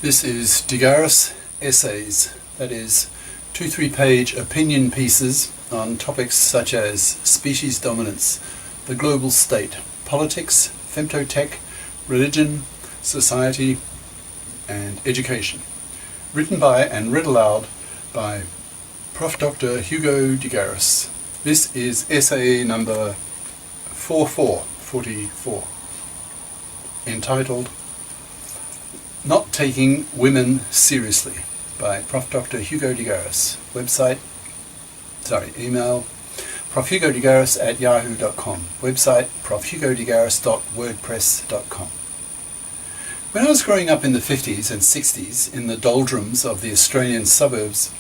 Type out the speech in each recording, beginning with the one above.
This is GARIS Essays, that is 2-3-page opinion pieces on topics such as species dominance, the global state, politics, femtotech, religion, society, and education. Written by and read aloud by Prof. Dr. Hugo de Garis. This is essay number 44, entitled Not Taking Women Seriously by Prof. Dr. Hugo de Garis. Email profhugodegaris@yahoo.com. Website profhugodegaris.wordpress.com. When I was growing up in the 50s and 60s in the doldrums of the Australian suburbs,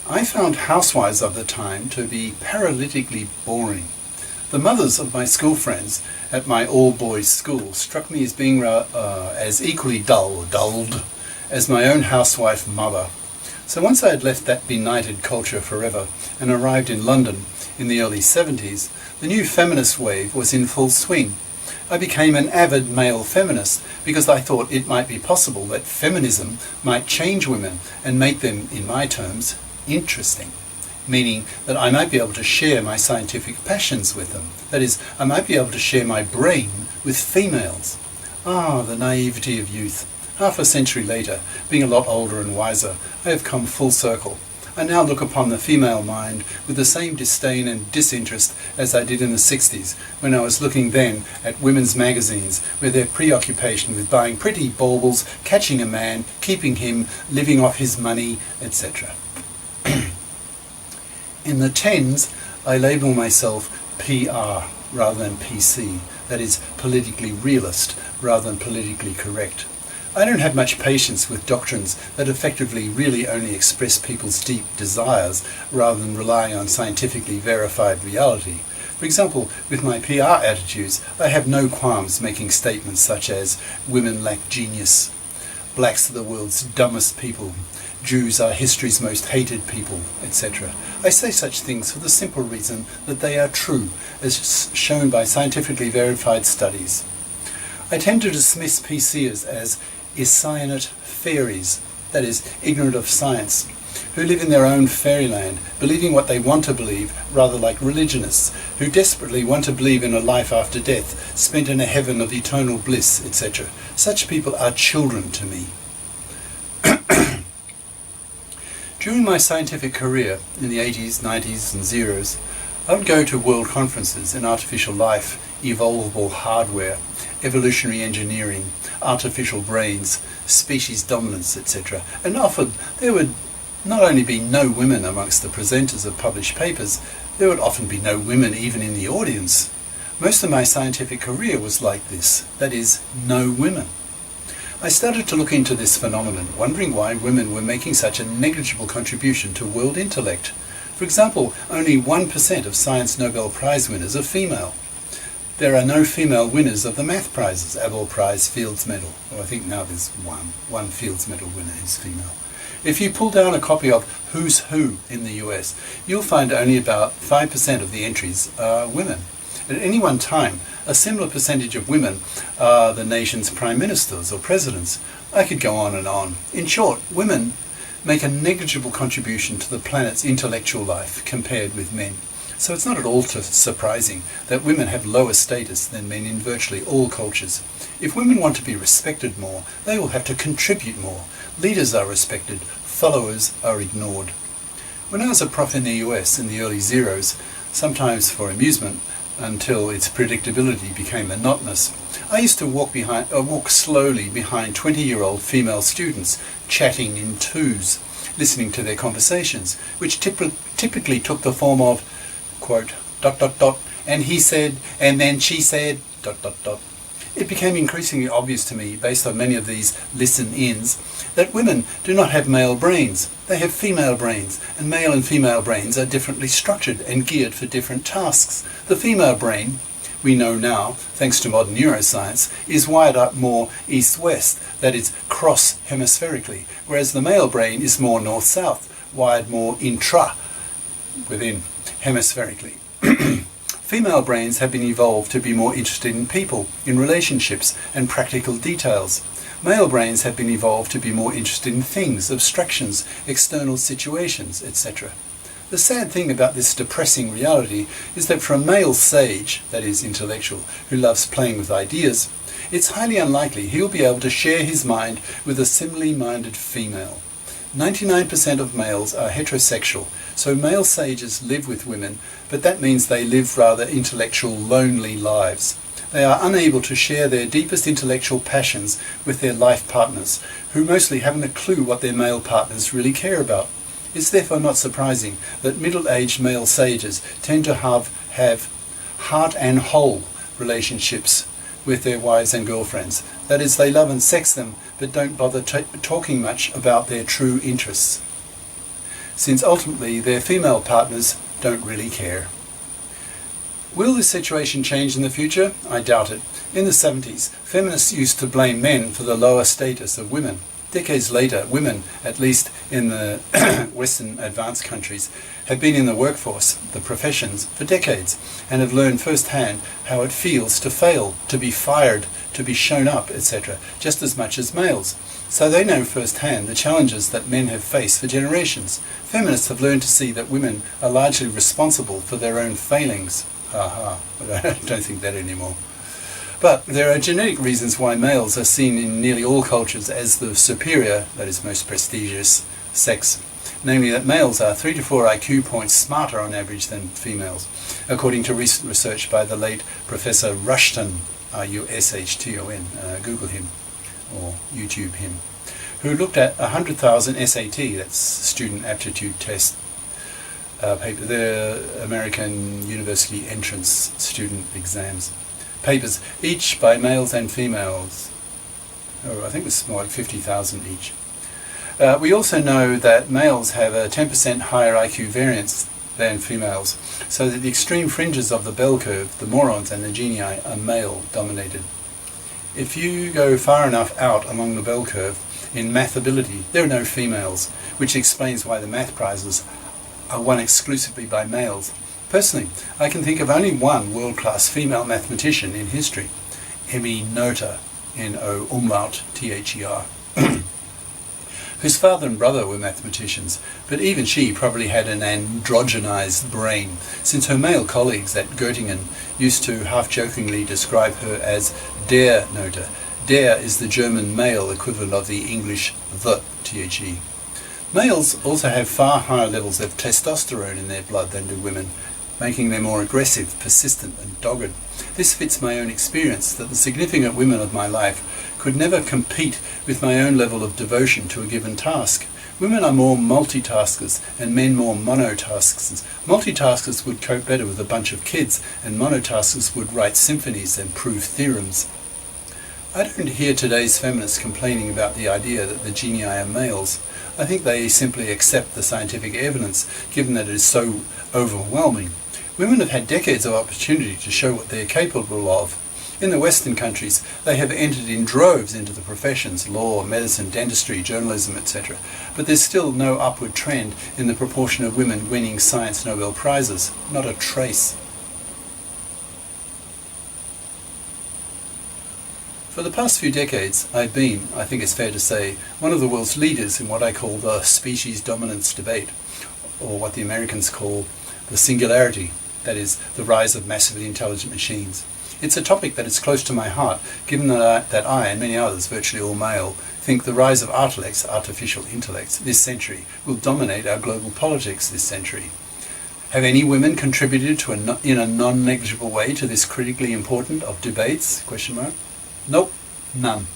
I found housewives of the time to be paralytically boring. The mothers of my school friends at my all-boys school struck me as being as equally dulled as my own housewife mother. So once I had left that benighted culture forever and arrived in London in the early 70s, the new feminist wave was in full swing. I became an avid male feminist because I thought it might be possible that feminism might change women and make them, in my terms, interesting. Meaning that I might be able to share my scientific passions with them. That is, I might be able to share my brain with females. The naivety of youth. Half a century later, being a lot older and wiser, I have come full circle. I now look upon the female mind with the same disdain and disinterest as I did in the 60s, when I was looking then at women's magazines with their preoccupation with buying pretty baubles, catching a man, keeping him, living off his money, etc. In the 10s, I label myself PR rather than PC, that is, politically realist rather than politically correct. I don't have much patience with doctrines that effectively really only express people's deep desires rather than relying on scientifically verified reality. For example, with my PR attitudes, I have no qualms making statements such as women lack genius, blacks are the world's dumbest people, Jews are history's most hated people, etc. I say such things for the simple reason that they are true, as shown by scientifically verified studies. I tend to dismiss PCers as Essayinate fairies, that is, ignorant of science, who live in their own fairyland, believing what they want to believe, rather like religionists, who desperately want to believe in a life after death, spent in a heaven of eternal bliss, etc. Such people are children to me. During my scientific career in the 80s, 90s and zeros, I would go to world conferences in artificial life, evolvable hardware, evolutionary engineering, artificial brains, species dominance, etc. And often there would not only be no women amongst the presenters of published papers, there would often be no women even in the audience. Most of my scientific career was like this, that is, no women. I started to look into this phenomenon, wondering why women were making such a negligible contribution to world intellect. For example, only 1% of Science Nobel Prize winners are female. There are no female winners of the math prizes, Abel Prize, Fields Medal. Well, I think now there's one Fields Medal winner is female. If you pull down a copy of Who's Who in the US, you'll find only about 5% of the entries are women. At any one time, a similar percentage of women are the nation's prime ministers or presidents. I could go on and on. In short, women make a negligible contribution to the planet's intellectual life compared with men. So it's not at all surprising that women have lower status than men in virtually all cultures. If women want to be respected more, they will have to contribute more. Leaders are respected, followers are ignored. When I was a prof in the US in the early zeros, sometimes for amusement, until its predictability became monotonous, I used to walk slowly behind 20-year-old female students, chatting in twos, listening to their conversations, which typically took the form of, quote, ... and he said, and then she said, ... It became increasingly obvious to me, based on many of these listen-ins, that women do not have male brains. They have female brains, and male and female brains are differently structured and geared for different tasks. The female brain, we know now, thanks to modern neuroscience, is wired up more east-west, that is, cross-hemispherically, whereas the male brain is more north-south, wired more within, hemispherically. Female brains have been evolved to be more interested in people, in relationships, and practical details. Male brains have been evolved to be more interested in things, abstractions, external situations, etc. The sad thing about this depressing reality is that for a male sage, that is intellectual, who loves playing with ideas, it's highly unlikely he'll be able to share his mind with a similarly minded female. 99% of males are heterosexual, so male sages live with women, but that means they live rather intellectual, lonely lives. They are unable to share their deepest intellectual passions with their life partners, who mostly haven't a clue what their male partners really care about. It's therefore not surprising that middle-aged male sages tend to have heart and whole relationships with their wives and girlfriends. That is, they love and sex them, but don't bother talking much about their true interests, since ultimately their female partners don't really care. Will this situation change in the future? I doubt it. In the 70s, feminists used to blame men for the lower status of women. Decades later, women, at least in the Western advanced countries, have been in the workforce, the professions, for decades, and have learned firsthand how it feels to fail, to be fired, to be shown up, etc., just as much as males. So they know firsthand the challenges that men have faced for generations. Feminists have learned to see that women are largely responsible for their own failings. But I don't think that anymore. But there are genetic reasons why males are seen in nearly all cultures as the superior, that is most prestigious, sex. Namely that males are 3 to 4 IQ points smarter on average than females, according to recent research by the late Professor Rushton, Rushton, Google him or YouTube him, who looked at 100,000 SAT, that's Student Aptitude Test, paper, the American University Entrance Student Exams papers, each by males and females. I think it's more like 50,000 each. We also know that males have a 10% higher IQ variance than females, so that the extreme fringes of the bell curve, the morons and the genii, are male-dominated. If you go far enough out along the bell curve in math ability, there are no females, which explains why the math prizes are won exclusively by males. Personally, I can think of only one world-class female mathematician in history, Emmy Noether, N-O-umlaut-T-H-E-R, whose father and brother were mathematicians, but even she probably had an androgenized brain, since her male colleagues at Göttingen used to half-jokingly describe her as Der Noether. Der is the German male equivalent of the English the, T-H-E. Males also have far higher levels of testosterone in their blood than do women, making them more aggressive, persistent and dogged. This fits my own experience that the significant women of my life could never compete with my own level of devotion to a given task. Women are more multitaskers and men more monotaskers. Multitaskers would cope better with a bunch of kids, and monotaskers would write symphonies and prove theorems. I don't hear today's feminists complaining about the idea that the genii are males. I think they simply accept the scientific evidence, given that it is so overwhelming. Women have had decades of opportunity to show what they are capable of. In the Western countries, they have entered in droves into the professions, law, medicine, dentistry, journalism, etc. But there's still no upward trend in the proportion of women winning science Nobel Prizes. Not a trace. For the past few decades, I've been, I think it's fair to say, one of the world's leaders in what I call the species dominance debate, or what the Americans call the singularity, that is, the rise of massively intelligent machines. It's a topic that is close to my heart, given that I, and many others, virtually all male, think the rise of artificial intellects, this century will dominate our global politics this century. Have any women contributed in a non-negligible way to this critically important of debates? ? Nope, none.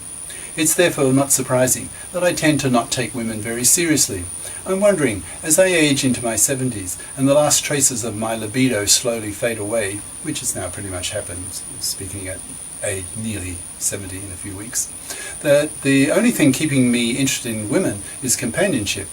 It's therefore not surprising that I tend to not take women very seriously. I'm wondering, as I age into my 70s and the last traces of my libido slowly fade away, which has now pretty much happened, speaking at age nearly 70 in a few weeks, that the only thing keeping me interested in women is companionship.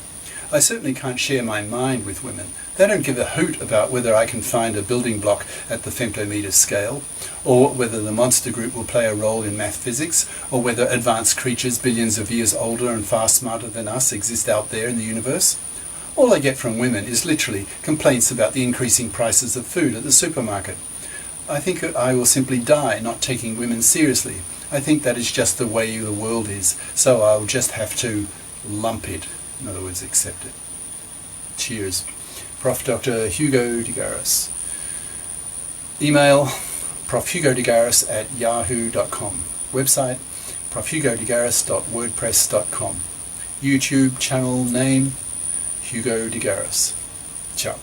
I certainly can't share my mind with women. They don't give a hoot about whether I can find a building block at the femtometer scale, or whether the monster group will play a role in math physics, or whether advanced creatures billions of years older and far smarter than us exist out there in the universe. All I get from women is literally complaints about the increasing prices of food at the supermarket. I think I will simply die not taking women seriously. I think that is just the way the world is, so I'll just have to lump it. In other words, accept it. Cheers. Prof. Dr. Hugo de Garis. Email profhugodegaris@yahoo.com. Website profhugodegaris.wordpress.com. YouTube channel name Hugo de Garis. Ciao.